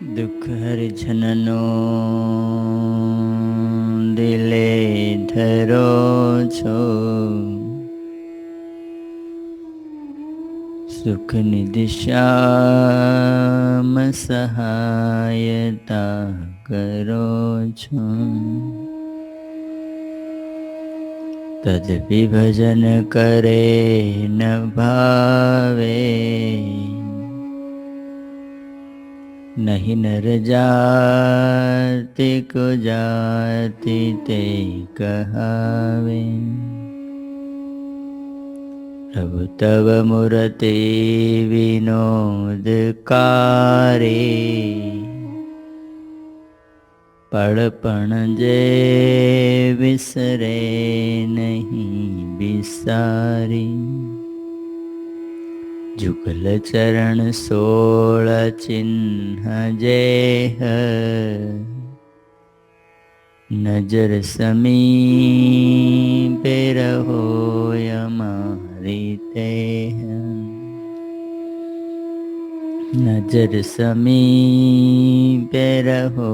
દુઃખ હરિજનનો દિલે ધરો છો, સુખની દિશામાં સહાયતા કરો છો. તદપી ભજન કરે ન ભાવે, નહીં નર જાતિ કો જાતિ તે કહાવે. પ્રભુ તવ મૂર્તિ વિનોદકારી, પળપણ જે વિસરે નહીં બિસારી. જુગલ ચરણ 16 ચિહ્ન જેહ, નજર સમીપે રહો અમારી તેહ. નજર સમીપે રહો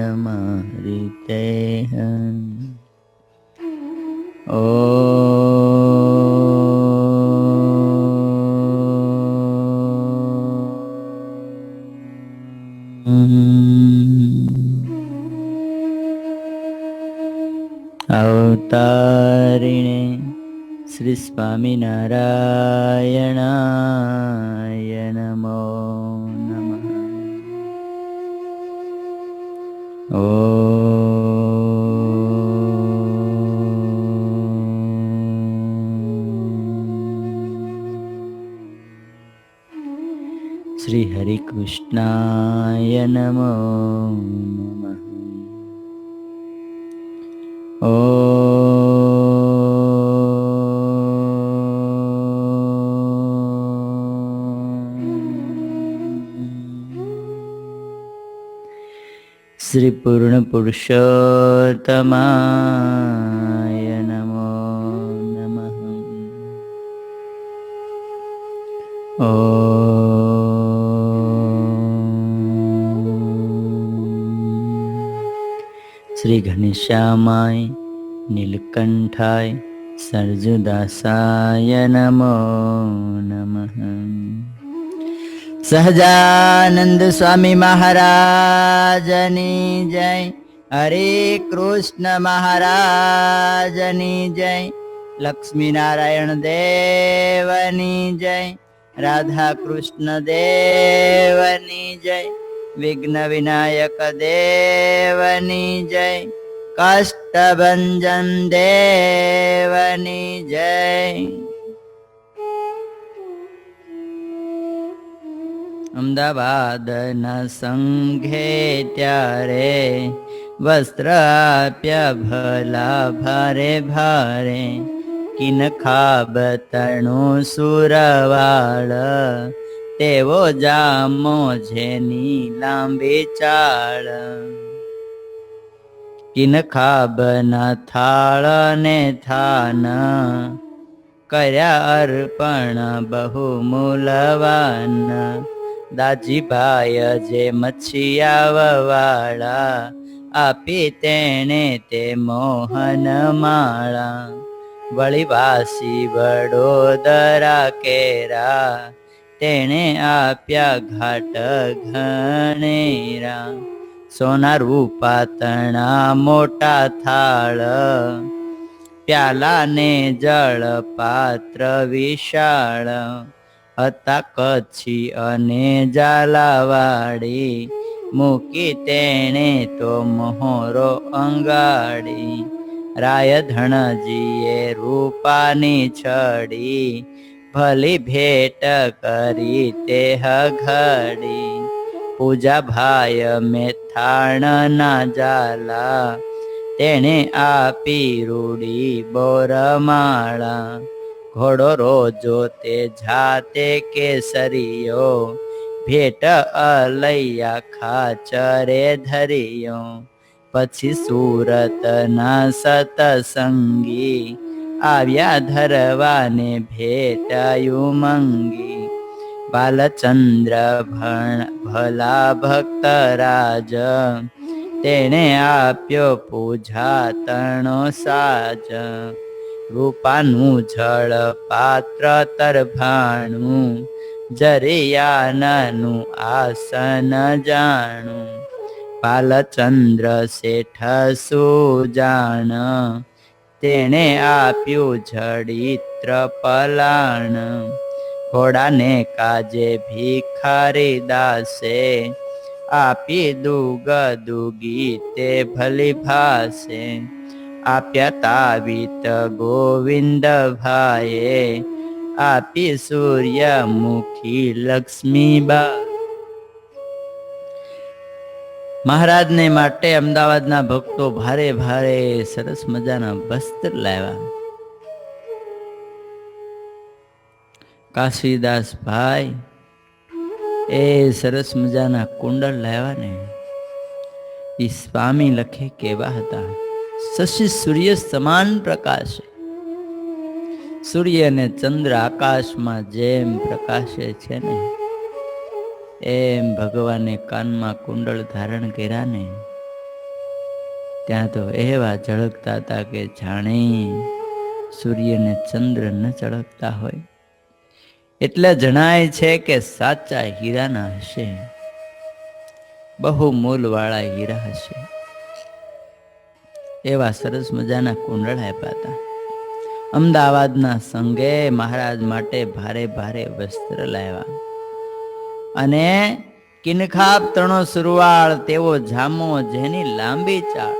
અમારી તેહ. ઓ અવતારિણે શ્રી સ્વામિનારાયણાય નમો નમઃ. ઓ શ્રી હરિ કૃષ્ણાય નમો નમઃ. ઓ શ્રી પૂર્ણ પુરુષોત્તમાય નમો નમઃ. ઓ શ્રી ઘનશ્યામાય નીલકંઠાય સરજુદાસાય નમો નમઃ. સહજાનંદ સ્વામી મહારાજની જય. હરે કૃષ્ણ મહારાજની જય. લક્ષ્મીનારાયણ દેવની જય. રાધા કૃષ્ણ દેવની જય. વિઘ્ન વિનાયક દેવની જય. કષ્ટભંજન દેવની જય. અમદાવાદના સંઘે ત્યારે વસ્ત્ર આપ્યા ભલા ભારે ભારે. કિન ખાબતણું સુરવાળ, તેવો જામો જેની લાંબી ચાળ. કિન ખાબના થાળ ને થાન, કર્યા અર્પણ બહુ મૂલવાન. દાજીભાઈ જે મચ્છિયાવાળા, આપી તેણે તે મોહન માળા. વળીવાસી વડોદરા કેરા, તેણે આપ્યા ઘાટ ઘણેરા. સોના રૂપાતણા મોટા થાળ, પ્યાલા ને જળ પાત્ર વિશાળ. હતા કચ્છી અને ઝાલાવાડી, મૂકી તેણે તો મોહરો અંગાડી. રાયધણજીએ રૂપાની છડી, ભલી ભેટ કરી તે ઘડી. પૂજા ભાઈ મેથાણના ઝાલા, તેણે આપી રૂડી બોરમાળા. ઘોડો રોજો તે જાતે કેસરીયો, ભેટ અલૈયા ખાચરે ધરિયો. પછી સુરતના સતસંગી, આવ્યા ધરવાને ભેટાયું મંગી. બાલચંદ્ર ભલા ભક્તરાજ, તેણે આપ્યો પૂજા તણો સાજ. રૂપાનું જળ પાત્ર તરભાણું, જરિયાનનું આસન જાણું. બાલચંદ્ર શેઠ સુજાણ, તેણે આપ્યું જડિત્ર પલાણ. ઘોડાને કાજે ભિખારી દાસે, આપી દુગ દુગી તે ભલી ભાસે. આપ્યા તાવીત ગોવિંદ ભાઈએ, આપી સૂર્યમુખી લક્ષ્મીબા. મહારાજને માટે અમદાવાદના ભક્તો ભારે ભારે સરસ મજાના વસ્ત્ર લાવ્યા. કાશીદાસ ભાઈ એ સરસ મજાના કુંડળ લાવ્યા ને, એ સ્વામી લખે કેવા હતા? શશી સૂર્ય સમાન પ્રકાશે. સૂર્ય અને ચંદ્ર આકાશમાં જેમ પ્રકાશે છે ને, એમ ભગવાને કાનમાં કુંડળ ધારણ કર્યા ને, ત્યાં તો એવા ઝળકતા હતા કે જાણે સૂર્ય ને ચંદ્ર ન ઝળકતા હોય. એટલે જણાય છે કે સાચા હીરાના હશે, બહુ મૂલવાળા હીરા હશે. એવા સરસ મજાના કુંડળ આપ્યા હતા. અમદાવાદના સંઘે મહારાજ માટે ભારે ભારે વસ્ત્ર લાવ્યા. અને કિનખાબ તણો સુરવાળ, તેવો જામો જેની લાંબી ચાળ.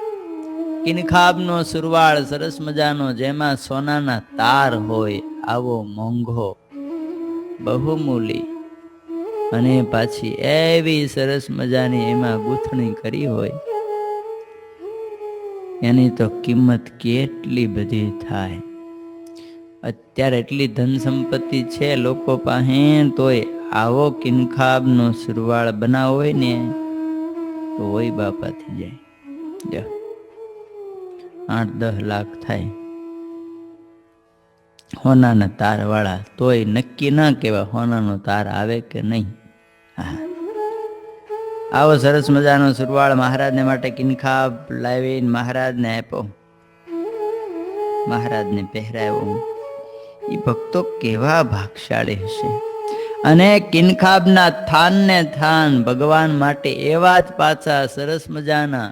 કિનખાબનો સુરવાળ સરસ મજાનો, જેમાં સોનાના તાર હોય, આવો મોંઘો બહુમૂલી. અને પાછી એવી સરસ મજાની એમાં ગૂંથણી કરી હોય, એની તો કિંમત કેટલી બધી થાય. અત્યારે એટલી ધન સંપત્તિ છે લોકો પાસે, તોય આવો કિનખાબનો સુરવાળ બનાવો હોય ને, તો હોય બાપા થઈ જાય. 8-10 લાખ થાય હોનાના તાર વાળા, તોય નક્કી ના કહેવાય હોનાનો તાર આવે કે નહીં. આવો સરસ મજાનો સુરવાળ મહારાજને માટે કિનખાબ લાવીને મહારાજને આપ્યો, મહારાજને પહેરાવ્યો. એ ભક્તો કેવા ભાગશાળી હશે. અને કિનખાબના થાનને થાન ભગવાન માટે એવા જ પાછા સરસ મજાના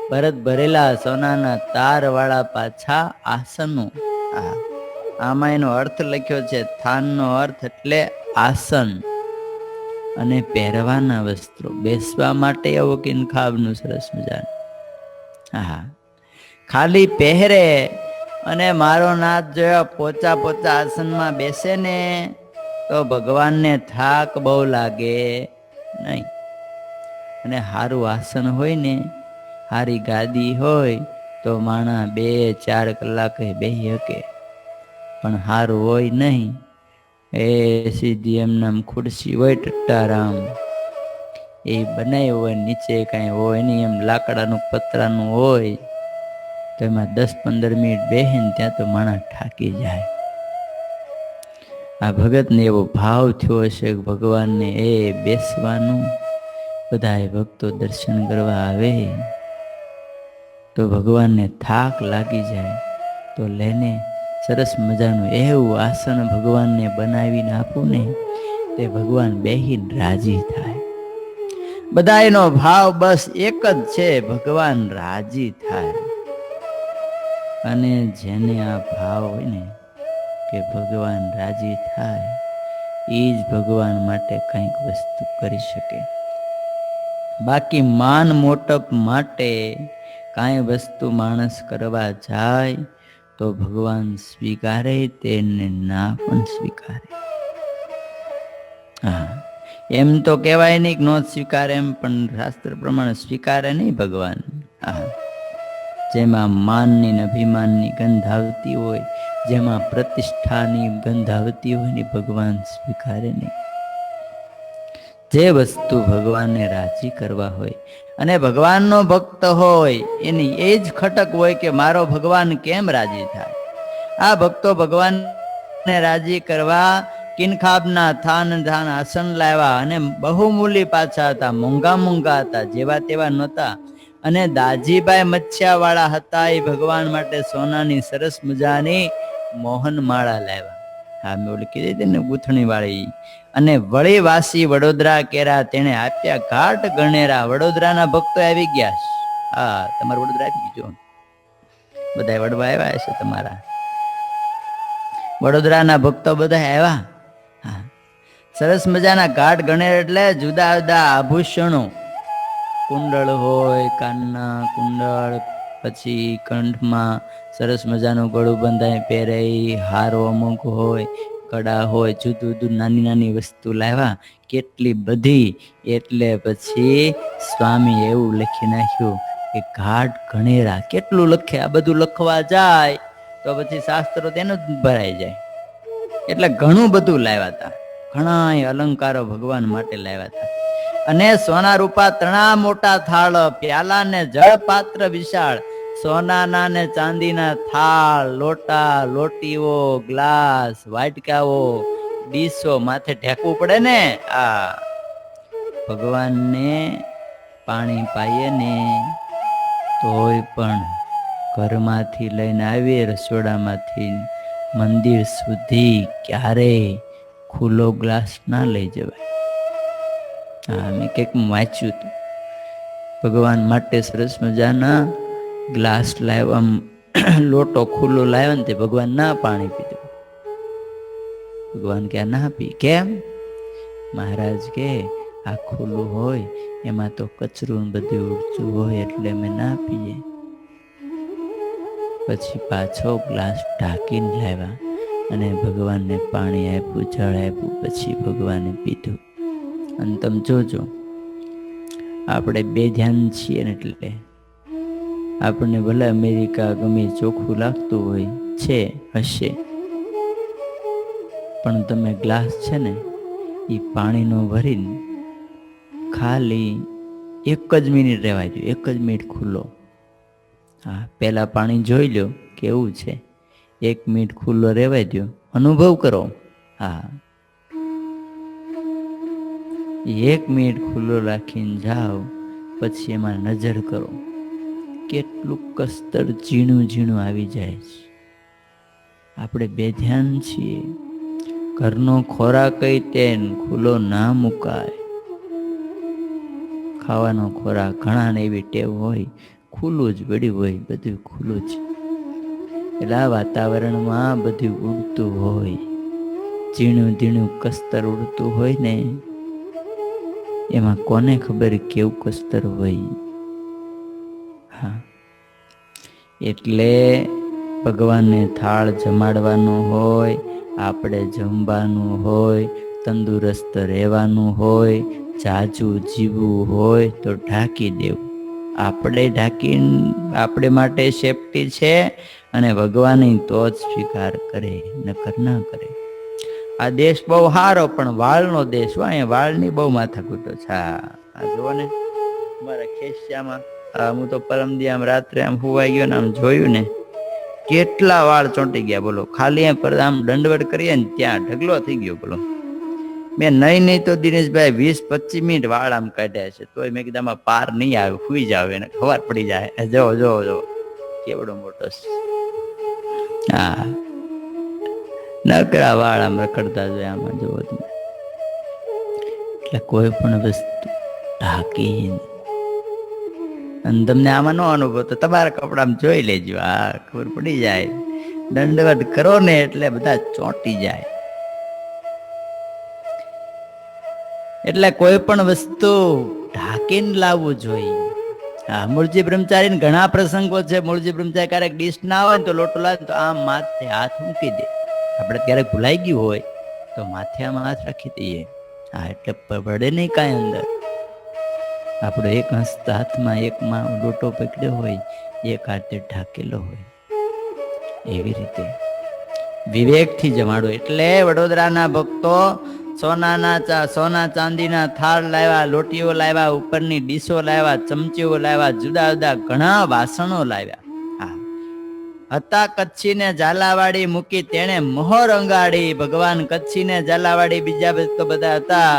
ભરત ભરેલા સોનાના તાર વાળા પાછા આસનો. આમાં એનો અર્થ લખ્યો છે, થાનનો અર્થ એટલે આસન. અને પહેરવાના વસ્ત્રો, બેસવા માટે આવો કિનખાબનું સરસ મજાનું. ખાલી પહેરે અને મારો નાથ જો પોચા પોચા આસનમાં બેસે ને, તો ભગવાનને થાક બહુ લાગે નહીં. અને સારું આસન હોય ને, સારી ગાદી હોય, તો માણા 2-4 કલાકે બેસી શકે. પણ સારું હોય નહીં, એ સીધી એમનામ ખુરશી હોય ટટ્ટારામ, એ બનાવ્યું હોય, નીચે કાંઈ હોય નહીં, એમ લાકડાનું પતરાનું હોય, તો એમાં 10-15 મિનિટ બેસીને ત્યાં તો માણસ થાકી જાય. આ ભગતને એવો ભાવ થયો હશે કે ભગવાનને એ બેસવાનું. બધાએ ભક્તો દર્શન કરવા આવે તો ભગવાનને થાક લાગી જાય, તો લેને સરસ મજાનું એવું આસન ભગવાનને બનાવીને આપું ને, તે ભગવાન બેહીને રાજી થાય. બધાનો ભાવ બસ એક જ છે, ભગવાન રાજી થાય. અને જેને આ ભાવ હોય ને કે ભગવાન રાજી થાય, એ જ ભગવાન માટે કંઈક વસ્તુ કરી શકે. બાકી માન મોટપ માટે કાંઈ વસ્તુ માણસ કરવા જાય તો ભગવાન સ્વીકારે, તેને ના પણ સ્વીકારે. એમ તો કહેવાય નહીં કે નો સ્વીકારે, એમ પણ શાસ્ત્ર પ્રમાણે સ્વીકારે નહીં ભગવાન. જેમાં માનની ને અભિમાનની ગંધ આવતી હોય, જેમાં પ્રતિષ્ઠાની ગંધ આવતી હોય ને, ભગવાન સ્વીકારે નહીં. જે વસ્તુ ભગવાનને રાજી કરવા હોય, અને ભગવાનનો ભક્ત હોય, એની એ જ ખટક હોય કે મારો ભગવાન કેમ રાજી થાય. આ ભક્તો ભગવાનને રાજી કરવા કિનખાબના થાન થાન આસન લાવ્યા અને બહુમૂલી પાછા હતા, મોંઘા મોંઘા હતા, જેવા તેવા નહોતા. અને દાજીભાઈ મચ્છિયા વાળા હતા, એ ભગવાન માટે સોનાની સરસ મજાની મોહન માળા લાવ્યા. હા, મેં ઓલી કીધી હતી ને ગૂંથણી વાળી. અને વળી વાસી વડોદરા કેરા તેને આપ્યા ઘાટ ગણેરા. વડોદરાના ભક્તો આવી ગયા. હા, તમારે વડોદરા આવી ગયો, બધા વડવા આવ્યા છે તમારા વડોદરાના ભક્તો બધા આવ્યા. હા, સરસ મજાના ઘાટ ગણેર એટલે જુદા જુદા આભૂષણો, કુંડળ હોય, કાનના કુંડળ, પછી કંઠમાં સરસ મજાનું ગળું બંધાઈ પહેરે, હારો અમુક હોય, કડા હોય, જુદું જુદું નાની નાની વસ્તુ લાવ્યા, કેટલી બધી. એટલે પછી સ્વામી એવું લખી નાખ્યું કે ઘાટ ગણેરા. કેટલું લખે, આ બધું લખવા જાય તો પછી શાસ્ત્રો તેનું જ ભરાઈ જાય. એટલે ઘણું બધું લાવ્યા હતા, ઘણા અલંકારો ભગવાન માટે લાવ્યા હતા. અને સોના રૂપા ત્રણા મોટા થાળ, પ્યાલા ને જળ પાત્ર વિશાળ. સોનાના ને ચાંદીના થાળ, લોટા, લોટીઓ, ગ્લાસ, વાટકાઓ, ડીસો, માથે ઢેકવું પડે ને. આ ભગવાનને પાણી પાઈએ ને તોય પણ ઘરમાંથી લઈને આવીએ, રસોડામાંથી મંદિર સુધી ક્યારેય ખુલ્લો ગ્લાસ ના લઈ જવાય. હા, મેં કંઈક વાંચ્યું હતું, ભગવાન માટે સરસ મજાના ગ્લાસ લાવ્યા, લોટો ખુલ્લો લાવ્યો ને તે ભગવાન ના પાણી પીધું. ભગવાન ક્યાં ના પી? કેમ? મહારાજ કે આ ખુલ્લું હોય એમાં તો કચરું બધું ઉડતું હોય એટલે અમે ના પીએ. પછી પાછો ગ્લાસ ઢાંકીને લાવ્યા અને ભગવાનને પાણી આપ્યું, જળ આપ્યું, પછી ભગવાને પીધું. અને તમે જોજો, આપણે બે ધ્યાન છીએ ને એટલે આપણને ભલે અમેરિકા ગમે ચોખ્ખું લાગતું હોય છે, હશે, પણ તમે ગ્લાસ છે ને એ પાણીનો ભરીને ખાલી 1 જ મિનિટ રહેવા દો, 1 જ મિનિટ ખુલ્લો. હા, પહેલાં પાણી જોઈ લો કેવું છે, 1 મિનિટ ખુલ્લો રહેવા દો, અનુભવ કરો. હા, 1 મિનિટ ખુલ્લો રાખીને જાઓ, પછી એમાં નજર કરો, કેટલું કસ્તર ઝીણું ઝીણું આવી જાય છે. આપણે બે ધ્યાન છીએ, ઘરનો ખોરાક કઈ તેન ખુલ્લો ના મુકાય. ખાવાનો ખોરાક ઘણાને એવી ટેવ હોય, ખુલ્લું જ પડ્યું હોય, બધું ખુલ્લું જ. એટલે આ વાતાવરણમાં બધું ઉડતું હોય, ઝીણું ઝીણું કસ્તર ઉડતું હોય ને, એમાં કોને ખબર કેવું કસ્તર હોય. હા, એટલે ભગવાનને થાળ જમાડવાનો હોય, આપણે જમવાનું હોય, તંદુરસ્ત રહેવાનું હોય, જાજુ જીવવું હોય તો ઢાંકી દેવું. આપણે ઢાંકીને આપણે માટે સેફટી છે, અને ભગવાન તો જ સ્વીકાર કરે, નકર ના કરે. આ દેશ બહુ સારો, પણ વાળનો દેશ હોય, અહીંયા વાળની બહુ માથાકૂટો છે. આ જુઓ ને મારા ખેસિયામાં, હું તો પરમદી આમ રાત્રે આમ હુવાઈ ગયો ને આમ જોયું ને, કેટલા વાળ ચોંટી ગયા બોલો. ખાલી આમ દંડવટ કરીએ ને ત્યાં ઢગલો થઈ ગયો બોલો. મેં નહીં તો દિનેશભાઈ 20-25 મિનિટ વાળ આમ કાઢ્યા છે, તોય મેં કીધું આમાં પાર નહીં આવે, સુઈ જાવ એને ખબર પડી જાય. જો જો જો કેવડો મોટો છે. હા, નકરા વાળ આમ રખડતા જોઈએ આમાં, જોવો તમે. એટલે કોઈ પણ વસ્તુ ઢાંકીને, અને તમને આમાં નો અનુભવ તો તમારા કપડામાં જોઈ લેજો, હા ખબર પડી જાય. દંડવત કરો ને એટલે બધા ચોંટી જાય. એટલે કોઈ પણ વસ્તુ ઢાંકીને લાવવું જોઈએ. હા, મૂળજી બ્રહ્મચારી ઘણા પ્રસંગો છે. મૂળજી બ્રહ્મચારી ક્યારેક ડીશ ના હોય ને તો લોટો લાવે તો આમ માથે હાથ મૂકી દે. આપણે ક્યારેક ભૂલાઈ ગયું હોય તો માથે આમ હાથ રાખી દઈએ. હા, એટલે પડે નહીં કાંઈ અંદર. આપણો એક હાથમાં એકમાં લોટો પકડ્યો હોય, એક હાથે ઢાંકેલો હોય. એવી રીતે વિવેકથી જમાડો. એટલે વડોદરાના ભક્તો સોના ચાંદીના થાળ લાવ્યા, લોટીઓ લાવ્યા, ઉપરની ડીશો લાવ્યા, ચમચીઓ લાવ્યા, જુદા જુદા ઘણા વાસણો લાવ્યા. હા, હતા કચ્છીને ઝાલાવાડી મૂકી તેણે મોહર અંગાડી. ભગવાન કચ્છીને ઝાલાવાડી બીજા તો બધા હતા,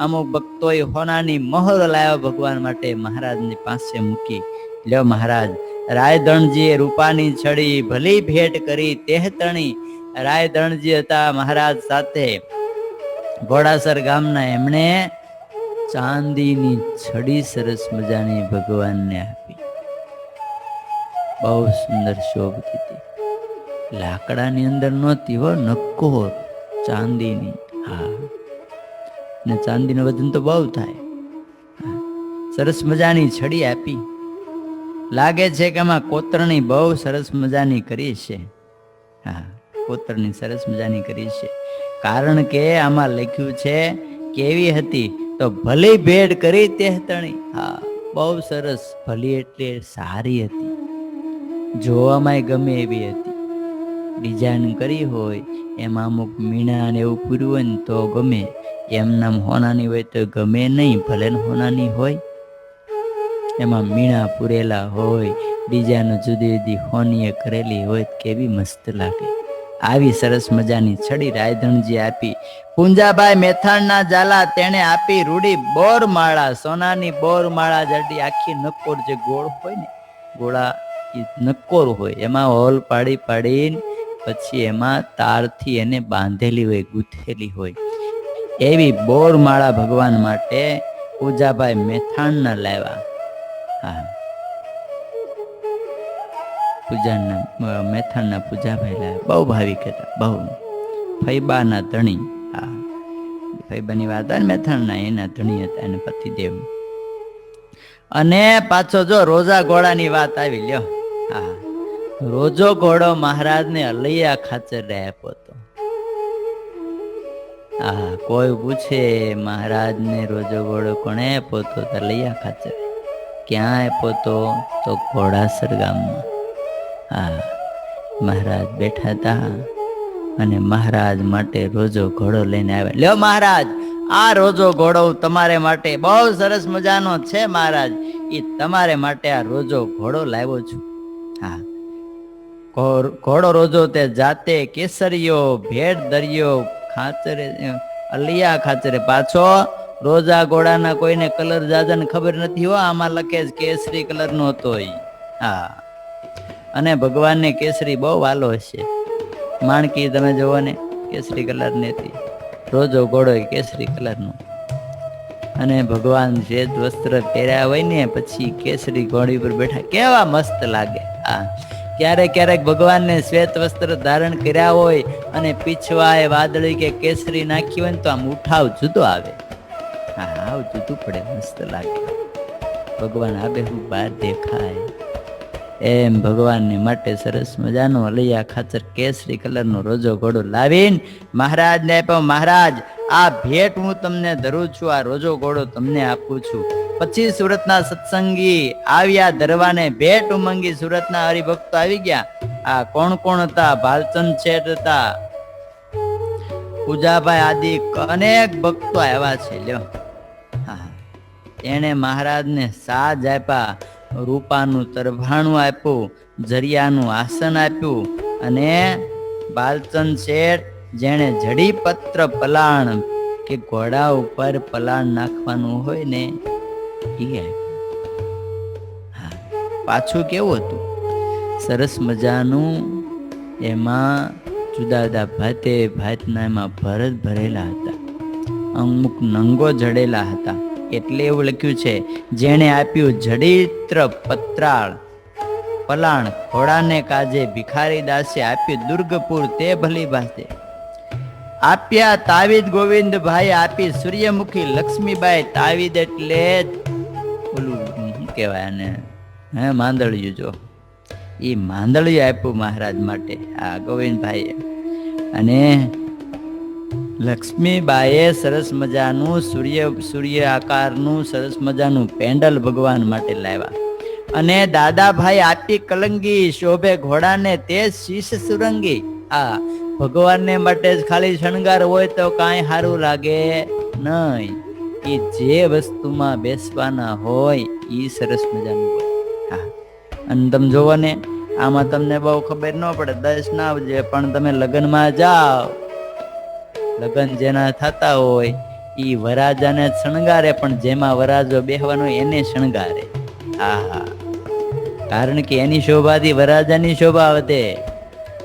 અમુક ભક્તોએ હોનાની મોહર લાવ્યો ભગવાન માટે, મહારાજની પાસે મૂકી. લ્યો મહારાજ, રાયધણજીએ રૂપાની છડી ભલી ભેટ કરી તેહતણી. રાયધણજી હતા મહારાજ સાથે ઘોડાસર ગામના, એમણે ચાંદીની છડી સરસ મજાની ભગવાનને આપી. બહુ સુંદર શોભતી હતી, લાકડાની અંદર નહોતી હો, નક્કોર ચાંદીની. હા, ને ચાંદીનું વજન તો બહુ થાય. સરસ મજાની છડી આપી. લાગે છે કે આમાં કોતરણી બહુ સરસ મજાની કરી છે. હા, કોતરણી સરસ મજાની કરી છે, કારણ કે આમાં લખ્યું છે કેવી હતી તો ભલી ભેટ કરી તેહતણી. હા, બહુ સરસ. ભલી એટલે સારી હતી, જોવામાં ગમે એવી હતી. ડિઝાઇન કરી હોય એમાં અમુક મીણા ને એવું પૂર્યું હોય ને તો ગમે, એમ નામ હોનાની હોય તો ગમે નહીં, ભલે હોનાની હોય. એમાં મીણા પૂરેલા હોય, ડિઝાઇન જુદી જુદી હોનીએ કરેલી હોય, કેવી મસ્ત લાગે. આવી સરસ મજાની છડી રાયધણજી આપી. પુંજાભાઈ મેથાણના ઝાલા તેણે આપી રૂડી બોરમાળા, સોનાની બોરમાળા જડી, આખી નક્કોર જે ગોળ હોય ને, ગોળા નક્કોર હોય, એમાં હોલ પાડી પાડીને પછી એમાં તારથી એને બાંધેલી હોય, ગૂંથેલી હોય, એવી બોરમાળા ભગવાન માટે પૂજાભાઈ મેથાણના લાવ્યા. હા, પૂજાના મેથાણના પૂજાભાઈ લાવ્યા. બહુ ભાવિક હતા, બહુ. ફૈબાના ધણી. હા, ફૈબાની વાત આવે ને, મેથાણના એના ધણી હતા, એને પતિદેવ. અને પાછો જો રોજા ઘોડાની વાત આવી. લ્યો, હા, રોજો ઘોડો મહારાજને અલૈયા ખાચર આપ્યો હતો. હા, કોઈ પૂછે મહારાજને રોજો ઘોડો કોણે આપ્યો તો અલૈયા ખાચર. ક્યાં આપ્યો તો ઘોડાસર ગામમાં. હા, મહારાજ બેઠા હતા અને મહારાજ માટે રોજો ઘોડો લઈને આવ્યા. લ્યો મહારાજ, આ રોજો ઘોડો તમારે માટે બહુ સરસ મજાનો છે મહારાજ, એ તમારે માટે આ રોજો ઘોડો લાવ્યો છું. હા, ઘોડો રોજો તે જાતે કેસરીયો ભેટ દરિયો ખાચરે અલિયા ખાચરે. પાછો રોજા ઘોડાના કોઈને કલર જાજાને ખબર નથી હો, આમાં લખે જ કેસરી કલર નો હતો. હા, અને ભગવાનને કેસરી બહુ વાલો હશે. માણકી તમે જોવો ને, કેસરી કલર ની હતી. રોજો ઘોડો કેસરી કલર નો. અને ભગવાન શ્વેત વસ્ત્ર પહેર્યા હોય ને પછી કેસરી ઘોડી પર બેઠા, કેવા મસ્ત લાગે. હા, ક્યારેક ક્યારેક ભગવાનને શ્વેત વસ્ત્ર ધારણ કર્યા હોય અને પીછવાય વાદળી કે કેસરી નાખી હોય ને તો આમ ઉઠાવ જુદો આવે. હા, આવ જુદું પડે, મસ્ત લાગે. ભગવાન આબે હું બહાર દેખાય એમ ભગવાનને માટે સરસ મજાનો અલૈયા ખાચર કેસરી કલરનો રોજો ઘોડો લાવીને મહારાજને આપ્યો. મહારાજ, આ ભેટ હું તમને ધરું છું, આ રોજો ઘોડો તમને આપું છું. પછી સુરતના સત્સંગી આવ્યા ધરવાને ભેટ ઉમંગી. સુરતના હરિભક્તો આવી ગયા. આ કોણ કોણ હતા? ભાલચંદ શેઠ હતા, પૂજાભાઈ આદિ અનેક ભક્તો આવ્યા છે. લ્યો, હા, એને મહારાજને સાજ આપ્યા, રૂપાનું તરભાણું આપ્યું, જરિયાનું આસન આપ્યું. અને બાલચંદ શેઠ જેણે જડીપત્ર પલાણ કે ઘોડા ઉપર પલાણ નાખવાનું હોય ને એ આપ્યું. હા, પાછું કેવું હતું? સરસ મજાનું, એમાં જુદા જુદા ભાતે ભાતના એમાં ભરત ભરેલા હતા, અમુક નંગો જડેલા હતા. એટલે એવું લખ્યું છે, જેણે આપ્યું જડિત્ર પત્રાળ પલાણ ઘોડાને કાજે, ભિખારી દાસે આપ્યું દુર્ગપુર તે ભલી ભાસે. આપ્યા તાવીદ ગોવિંદભાઈ આપી સૂર્યમુખી લક્ષ્મીબાઈ. તાવીદ એટલે ઓલું શું કહેવાય ને, હે, માંદળિયું. જો એ માંદળિયું આપ્યું મહારાજ માટે આ ગોવિંદભાઈએ. અને લક્ષ્મીબાઈએ સરસ મજાનું સૂર્ય આકારનું સરસ મજાનું પેન્ડલ ભગવાન માટે લાવ્યા. અને દાદાભાઈ આપી કલંગી શોભે ઘોડાને તે શીશ સુરંગી. આ ભગવાનને માટે જ ખાલી શણગાર હોય તો કાંઈ સારું લાગે નહીં. એ જે વસ્તુમાં બેસવાના હોય એ સરસ મજાનું હોય. હા, અને તમે જોવો ને, આમાં તમને બહુ ખબર ન પડે, 10 ના આવજે, પણ તમે લગ્નમાં જાઓ, લગ્ન જેના થતા હોય ઈ વરાજાને શણગારે, પણ જેમાં વરાજો બેહવાનો એને શણગારે. હા, કારણ કે એની શોભાથી વરાજાની શોભા વધે.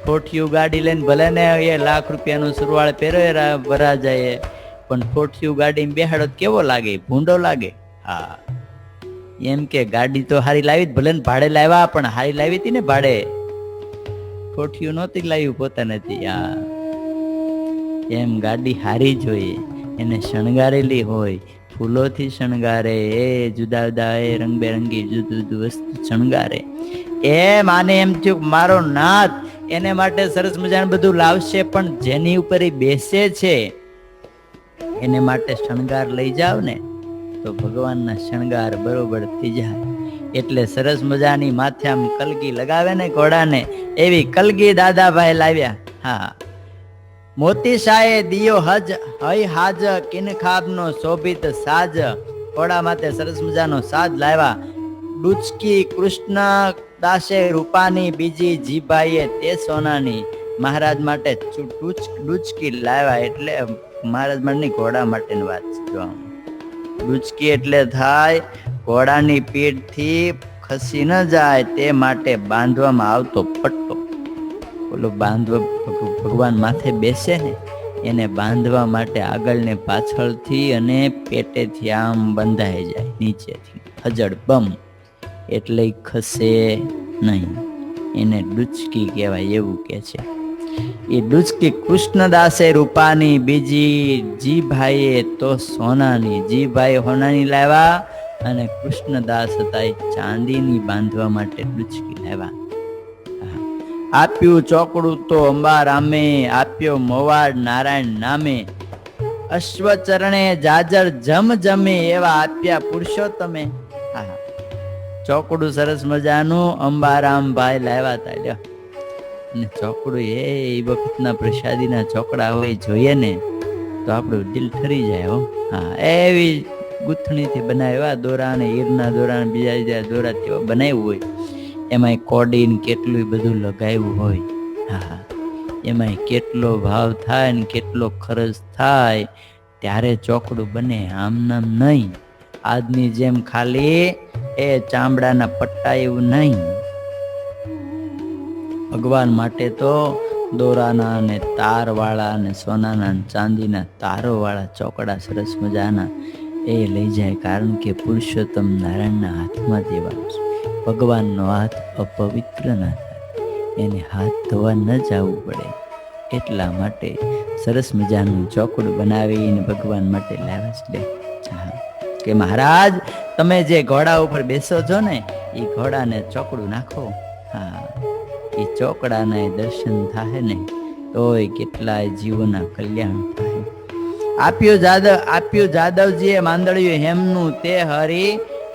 ઠોઠિયું ગાડી લઈને ભલે ને એ ₹1,00,000 સુરવાળ પહેર્યો વરાજાએ, પણ ઠોઠિયું ગાડીમાં બેહાડો કેવો લાગે? ભૂંડો લાગે. હા, એમ કે ગાડી તો હારી લાવી, ભલે ને ભાડે લાવ્યા, પણ હારી લાવી હતી ને ભાડે. ઠોઠિયું નહોતી લાવ્યું પોતાનેથી. હા, એમ ગાડી હારી જોઈએ, એને શણગારેલી હોય, ફૂલોથી શણગારે, એ જુદા જુદા એ રંગબેરંગી જુદું જુદું વસ્તુ શણગારે. એ માને એમ થયું મારો નાથ એને માટે સરસ મજાનું બધું લાવશે, પણ જેની ઉપર એ બેસે છે એને માટે શણગાર લઈ જાવ ને તો ભગવાનના શણગાર બરોબર થઈ જાય. એટલે સરસ મજાની માથે આમ કલગી લગાવે ને ઘોડાને, એવી કલગી દાદાભાઈ લાવ્યા. હા, મોતી શાહે દિયો હજ હઈ હાજ, કિનખાબનો શોભિત સાજ. ઘોડા માથે સરસ મજાનો સાજ લાવ્યા. ડુચકી કૃષ્ણ દાસે રૂપાની, બીજી જીભાઈએ તે સોનાની. મહારાજ માટે ડુચકી લાવ્યા, એટલે મહારાજ માટે ઘોડા માટેની વાત છે. ડુચકી એટલે થાય ઘોડાની પીઠથી ખસી ન જાય તે માટે બાંધવામાં આવતો પટ્ટો. ઓલો બાંધવા ભગવાન માથે બેસે ને એને બાંધવા માટે આગળ ને પાછળથી અને પેટેથી આમ બંધાઈ જાય, નીચેથી હજડ બમ, એટલે ખસે નહીં. એને ડુચકી કહેવાય, એવું કે છે. એ ડુચકી કૃષ્ણદાસે રૂપાની, બીજી જીભાઈએ તો સોનાની. જીભાઈ હોનાની લાવ્યા અને કૃષ્ણદાસ હતા એ ચાંદીની બાંધવા માટે ડુચકી લાવ્યા. આપ્યું ચોકડું તો અંબારામે, આપ્યો મોવાડ નારાયણ નામે. અશ્વચરણે જાજર જમ જમે, એવા આપ્યા પુરુષોત્તમે. હા, ચોકડું સરસ મજાનું અંબારામભાઈ લાવ્યા હતા. લ્યો, અને ચોકડું એ વખતના પ્રસાદીના ચોકડા હોય જોઈએ ને તો આપણું દિલ ઠરી જાય. હો, હા, એવી ગૂંથણીથી બનાવ્યા દોરા ને હીરના દોરા ને બીજા બીજા દોરા તેવા બનાવ્યું હોય. એમાંય કોડીને કેટલું બધું લગાવ્યું હોય. હા, એમાંય કેટલો ભાવ થાય ને કેટલો ખર્ચ થાય ત્યારે ચોકડું બને, આમ નામ નહીં. આજની જેમ ખાલી એ ચામડાના પટ્ટા એવું નહીં. ભગવાન માટે તો દોરાના ને તારવાળા ને સોનાના ને ચાંદીના તારોવાળા ચોકડા સરસ મજાના એ લઈ જાય, કારણ કે પુરુષોત્તમ નારાયણના હાથમાં દેવાનું છે. ભગવાનનો હાથ અપવિત્ર ના થાય, એને હાથ ધોવા ન જવું પડે, એટલા માટે સરસ મજાનું ચોકડું બનાવીને ભગવાન માટે લાવ્યા છે. હા, કે મહારાજ તમે જે ઘોડા ઉપર બેસો છો ને એ ઘોડાને ચોકડું નાખો. હા, એ ચોકડાના દર્શન થાય ને તોય કેટલાય જીવોના કલ્યાણ થાય. આપ્યું જાદવજીએ માંદળ્યું હેમનું, તે હરી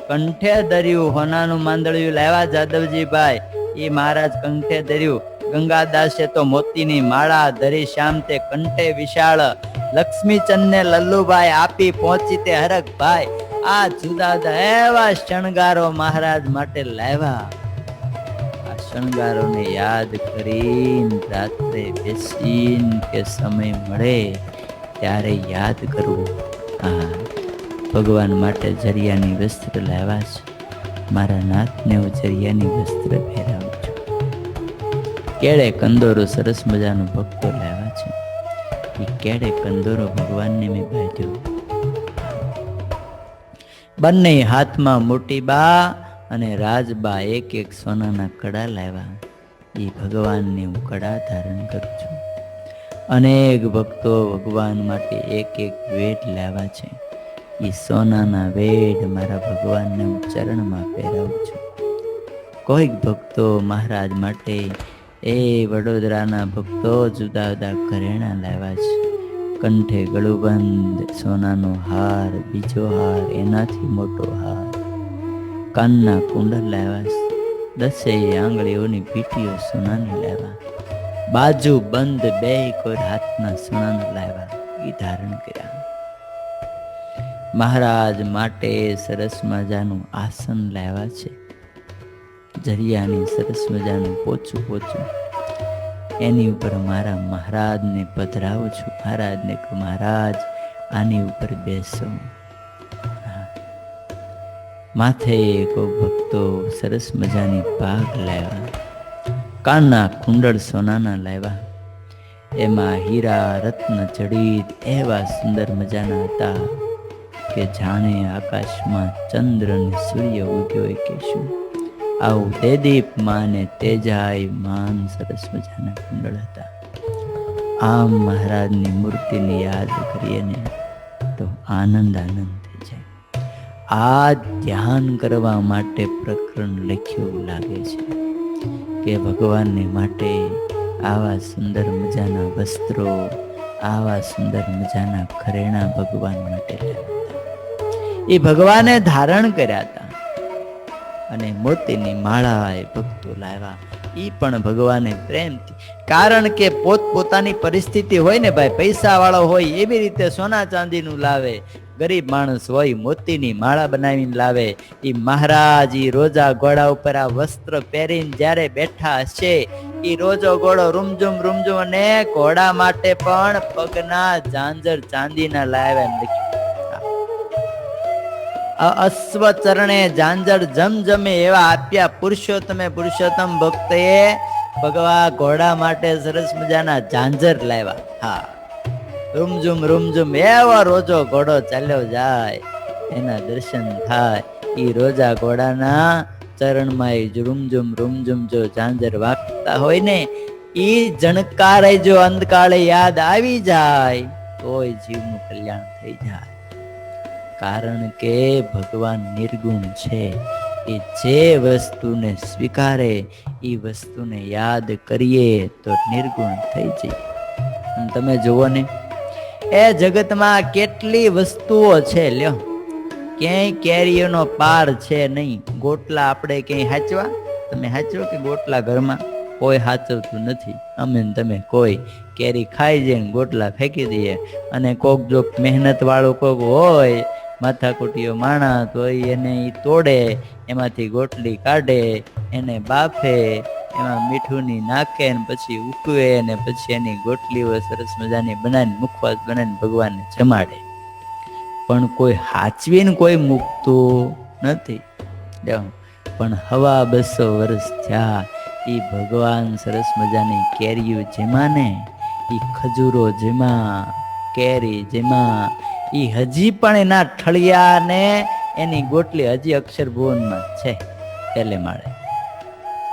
કંઠે ધર્યું. હોનાનું માંદળિયું લાવ્યા જાદવજી ભાઈ, એ મહારાજ કંઠે ધર્યું. ગંગાદાસે તો મોતીની માળા ધરી, શ્યામ તે કંઠે વિશાળ. લક્ષ્મીચંદ ને લલ્લુભાઈ આપી, પહોંચી તે હરક ભાઈ. આ જુદા જુદા એવા શણગારો મહારાજ માટે લાવ્યા. આ શણગારોને યાદ કરીને રાત્રે બેસીને કે સમય મળે ત્યારે યાદ કરવું. હા, ભગવાન માટે જરિયાની વસ્ત્ર લાવ્યા છે. મારા નાથને હું જરિયાની વસ્ત્ર પહેરાવું છું. કેળે કંદોરો સરસ મજાનો ભક્તો લાવ્યા છે. એ કેળે કંદોરો ભગવાનને મેં બાંધ્યો. બંને હાથમાં મોટી બા અને રાજબા એક એક સોનાના કડા લાવ્યા. એ ભગવાનને હું કડા ધારણ કરું છું. અનેક ભક્તો ભગવાન માટે એક એક વેટ લાવ્યા છે. એ સોનાના વેડ મારા ભગવાનને હું ચરણમાં પહેરાવું છું. કોઈક ભક્તો મહારાજ માટે એ વડોદરાના ભક્તો જુદા જુદા ઘરેણા લાવ્યા છે. કંઠે ગળુબંધ સોનાનો હાર, બીજો હાર એનાથી મોટો હાર, કાનના કુંડળ લાવ્યા છે. 10 આંગળીઓની પીટીઓ સોનાની લાવ્યા. બાજુ બંધ બે કોઈ હાથના સોનાના લાવ્યા, એ ધારણ કર્યા. મહારાજ માટે સરસ મજાનું આસન લાવ્યા છે. જરિયાની સરસ મજાનું પોચું પોચું એની ઉપર મારા મહારાજને પધરાવું છું. મહારાજને કહું, મહારાજ આની ઉપર બેસો. માથે કોઈ ભક્તો સરસ મજાની પાઘ લાવ્યા, કાનના કુંડળ સોનાના લાવ્યા, એમાં હીરા રત્ન જડિત એવા સુંદર મજાના હતા કે જાણે આકાશમાં ચંદ્ર ને સૂર્ય ઉગ્યો હોય કે શું. આવું દેદીપ માને તેજાય માન સરસ મજાના કુંડળ હતા. આમ મહારાજની મૂર્તિને યાદ કરીએ ને તો આનંદ થઈ જાય. આ ધ્યાન કરવા માટે પ્રકરણ લખ્યું લાગે છે કે ભગવાનને માટે આવા સુંદર મજાના વસ્ત્રો, આવા સુંદર મજાના ઘરેણા ભગવાન માટે એ ભગવાને ધારણ કર્યા હતા. અને મોતીની માળા એ ભક્તો લાવ્યા, એ પણ ભગવાને પ્રેમથી. કારણ કે પોતપોતાની પરિસ્થિતિ હોય ને ભાઈ, પૈસા વાળો હોય એવી રીતે સોના ચાંદીનું લાવે, ગરીબ માણસ હોય મોતીની માળા બનાવીને લાવે. એ મહારાજ ઈ રોજા ઘોડા ઉપર આ વસ્ત્ર પહેરીને જ્યારે બેઠા હશે, ઈ રોજો ઘોડો રૂમઝુમ અને ઘોડા માટે પણ પગના ઝાંઝર ચાંદીના લાવ્યા. અશ્વ ચરણે ઝાંઝર જમજમે એવા આપ્યા પુરુષોત્તમ ભક્તએ ભગવા ઘોડા માટે સરસ મજાના ઝાંઝર લાવ્યા. હા, રૂમઝુમ એવો રોજો ઘોડો ચાલ્યો જાય, એના દર્શન થાય. ઈ રોજા ઘોડાના ચરણમાં એ રૂમઝુમ જો ઝાંઝર વાગતા હોય ને, ઈ જણકારે જો અંધકાળે યાદ આવી જાય તોય જીવનું કલ્યાણ થઈ જાય. કારણ કે ભગવાન નિર્ગુણ છે. એ જે વસ્તુને સ્વીકારે એ વસ્તુને યાદ કરીએ તો નિર્ગુણ થઈ જાય. અને તમે જુઓ ને, એ જગતમાં કેટલી વસ્તુઓ છે, લ્યો ક્યાંય કેરીઓનો પાર છે નહીં. ગોટલા આપણે ક્યાંય હાચવા? તમે હાચવો કે ગોટલા ઘરમાં? કોઈ હાચવતું નથી. અમે તમે કોઈ કેરી ખાઈ જઈને ગોટલા ફેંકી દઈએ. અને કોક જો મહેનત વાળો કોક હોય, માથાકૂટીઓ માણસ હોય, એને ઈ તોડે, એમાંથી ગોટલી કાઢે, એને બાફે, એમાં મીઠુંની નાખે ને પછી ઉકવે ને પછી એની ગોટલીઓ સરસ મજાની બનાવીને મુખવાસ બનાવીને ભગવાનને જમાડે. પણ કોઈ હાચવીને કોઈ મૂકતું નથી. પણ 250 વર્ષ થયા, એ ભગવાન સરસ મજાની કેરીઓ જેમાં ને, એ ખજૂરો જેમાં, કેરી જેમાં, ઈ હજી પણ એના ઠળિયા ને એની ગોટલી હજી અક્ષરભુવનમાં છે, પેલે માળે.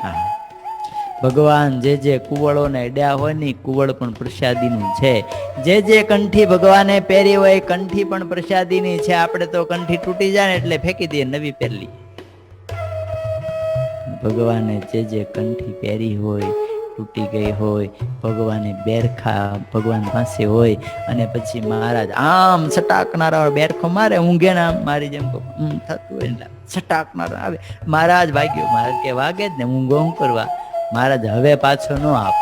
હા, ભગવાન જે કુવળો ને અડ્યા હોય ને, કુવળ પણ પ્રસાદીનું છે. જે કંઠી ભગવાને પહેરી હોય કંઠી પણ પ્રસાદીની છે. આપણે તો કંઠી તૂટી જાય ને એટલે ફેંકી દઈએ, નવી પહેરલી. ભગવાને જે કંઠી પહેરી હોય, તૂટી ગઈ હોય, ભગવાને બેરખા ભગવાન પાસે હોય, અને પછી મહારાજ આમ સટાકનારા બેરખો મારે, ઊંઘે ને આમ મારી જેમ થતું હોય એટલે સટાકનારા આવે. મહારાજ વાગ્યો, મહારાજ કે વાગે જ ને, ઊંઘો શું કરવા? મહારાજ હવે પાછો ન આપ.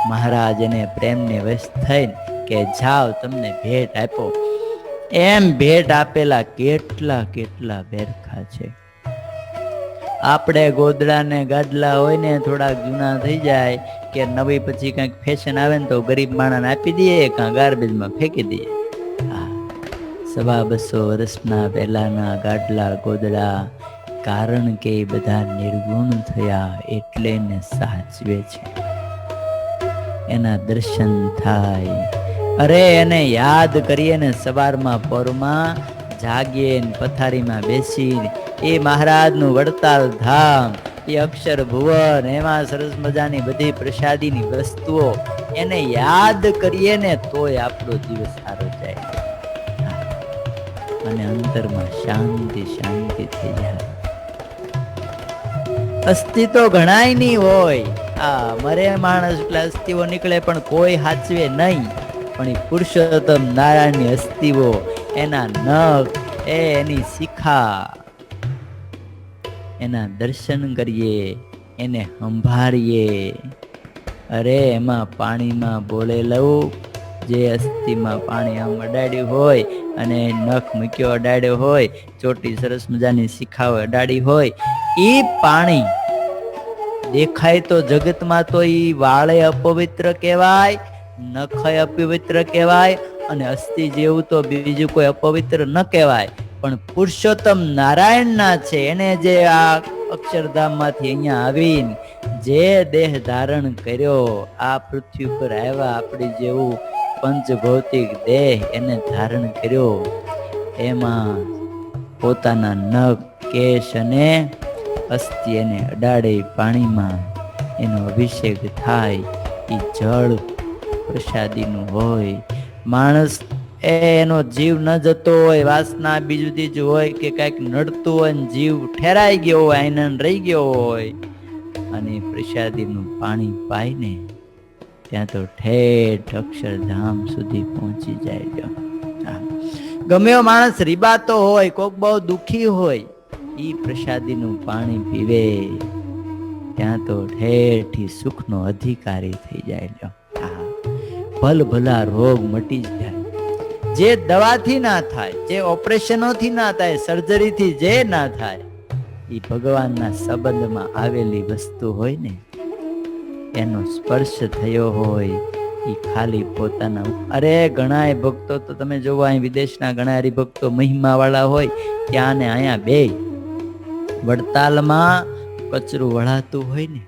મહારાજ એને પ્રેમને વશ થઈને કે જાઓ, તમને ભેટ આપો. એમ ભેટ આપેલા કેટલા બેરખા છે. આપણે ગોદડા ને ગાદલા હોય ને થોડાક જૂના થઈ જાય કે નવી પછી કંઈક ફેશન આવે ને તો ગરીબ માણસને આપી દઈએ, કાં ગાર્બેજમાં ફેંકી દઈએ. હા, 250 વર્ષના પહેલાના ગાદલા ગોદડા, કારણ કે એ બધા નિર્ગુણ થયા એટલે ને સાચવે છે. એના દર્શન થાય. અરે એને યાદ કરીએ ને, સવારમાં પોરમાં જાગીએ ને પથારીમાં બેસી, એ મહારાજનું વડતાલ ધામ, એ અક્ષર ભુવન, એમાં સરસ મજાની બધી પ્રસાદીની વસ્તુઓ એને યાદ કરીએ ને તોય આપણો દિવસ સારો જાય. અને અંતરમાં શાંતિ થઈ જાય. અસ્થિ તો ઘણાય નહીં હોય, આ મરે માણસ એટલે અસ્થિઓ નીકળે પણ કોઈ હાચવે નહીં. પણ એ પુરુષોત્તમ નારાયણની અસ્થિઓ, એના નખ, એની શિખા, એના દર્શન કરીએ, એને સંભાળીએ. અરે એમાં પાણીમાં બોલે લઉં, જે અસ્થિમાં પાણી આમ અડાડ્યું હોય અને નખ મૂક્યો અડાડ્યો હોય, ચોટી સરસ મજાની શિખાઓ અડાડી હોય, ઈ પાણી દેખાય તો જગતમાં તો ઈ વાળે અપવિત્ર કહેવાય, નખય અપવિત્ર કહેવાય, અને અસ્થિ જેવું તો બીજું કોઈ અપવિત્ર ન કહેવાય. પણ પુરુષોત્તમ નારાયણના છે, એને જે આ અક્ષરધામમાંથી અહીંયા આવીને જે દેહ ધારણ કર્યો, આ પૃથ્વી પર આવ્યા, આપણી જેવું પંચભૌતિક દેહ એને ધારણ કર્યો, એમાં પોતાના નખ કેશ અને અસ્થિ એને અડાડે પાણીમાં એનો અભિષેક થાય. એ જળ પ્રસાદીનું હોય. માણસ એનો જીવ ન જતો હોય, વાસના બીજું ત્રીજું હોય કે કઈક નડતું હોય ને જીવ ઠેરાઈ ગયો હોય, આનંદ રહી ગયો હોય, અને પ્રસાદીનું પાણી પાઈને ત્યાં તો ઠેઠ અક્ષરધામ સુધી પહોંચી જાય. ગમે એવો માણસ રીબાતો હોય, કોક બહુ દુખી હોય, ઈ પ્રસાદીનું પાણી પીવે ત્યાં તો ઠેઠી સુખનો અધિકારી થઈ જાય. ભલ ભલા રોગ મટી જાય. જે દવાથી ના થાય, જે ઓપરેશનોથી ના થાય, સર્જરીથી જે ના થાય, એ ભગવાનના સંબંધમાં આવેલી વસ્તુ હોય ને, એનો સ્પર્શ થયો હોય, એ ખાલી પોતાના. અરે ઘણાય ભક્તો તો તમે જોવો, અહીં વિદેશના ઘણા હરિભક્તો મહિમા વાળા હોય, ત્યાં ને અહીંયા બે વડતાલમાં કચરું વળાતું હોય ને,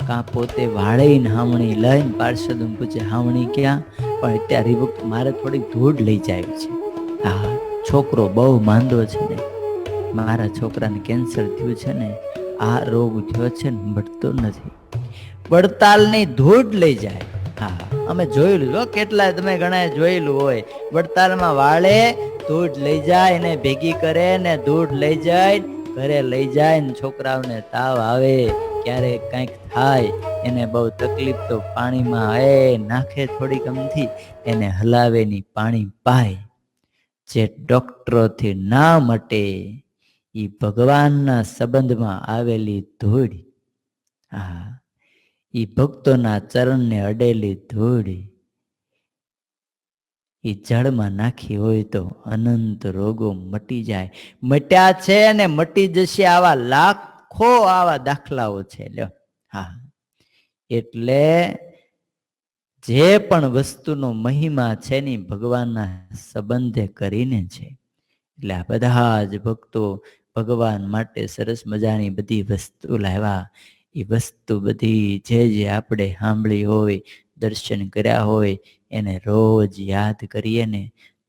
કાં પોતે વાળીને હાવણી લઈને પાર્ષદ પૂછે હાવણી ક્યાં, પણ અત્યારે હરિભક્ત મારે થોડીક ધૂળ લઈ જાય છે. હા, છોકરો બહુ માંદો છે ને, મારા છોકરાને કેન્સર થયું છે ને, આ રોગ થયો છે ને, મટતો નથી, વડતાલની ધૂળ લઈ જાય. હા, અમે જોયેલું, કેટલાય તમે ઘણા જોયેલું હોય, વડતાલમાં વાળે ધૂળ લઈ જાય, એને ભેગી કરે ને ધૂળ લઈ જાય, ઘરે લઈ જાય ને છોકરાઓને તાવ આવે, ક્યારેક કંઈક થાય, એને બહુ તકલીફ તો પાણીમાં નાખે થોડીક અમથી, એને હલાવે ની પાણી પાય. જે ડોક્ટરોથી ના મટે, એ ભગવાનના સંબંધમાં આવેલી ધૂળ. હા, એ ભક્તોના ચરણને અડેલી ધૂળ, એ જળમાં નાખી હોય તો અનંત રોગો મટી જાય. મટ્યા છે ને મટી જશે, આવા લાખો આવા દાખલાઓ છે. લ્યો, હા, એટલે જે પણ વસ્તુનો મહિમા છે ને ભગવાનના સંબંધે કરીને છે. એટલે આ બધા જ ભક્તો ભગવાન માટે સરસ મજાની બધી વસ્તુ લાવ્યા. એ વસ્તુ બધી જે આપણે સાંભળી હોય, દર્શન કર્યા હોય, એને રોજ યાદ કરીએ ને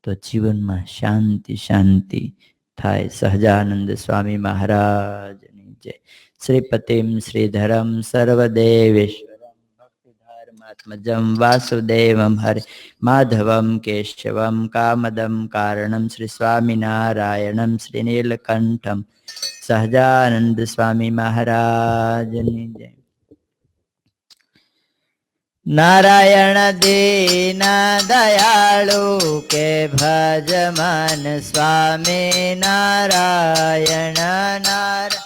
તો જીવનમાં શાંતિ શાંતિ થાય. સહજાનંદ સ્વામી મહારાજની જય. શ્રીપતિમ શ્રીધરમ સર્વદેવેશ્વરમ ભક્તિધારમાત્મજમ વાસુદેવમ હરે માધવમ કેશવમ કામદમ કારણમ શ્રી સ્વામિનારાયણમ શ્રી નીલકંઠમ સહજાનંદ સ્વામી મહારાજની જય. નારાયણ દીના દયાળુ કે ભજમન સ્વામી નારાયણ નારાયણ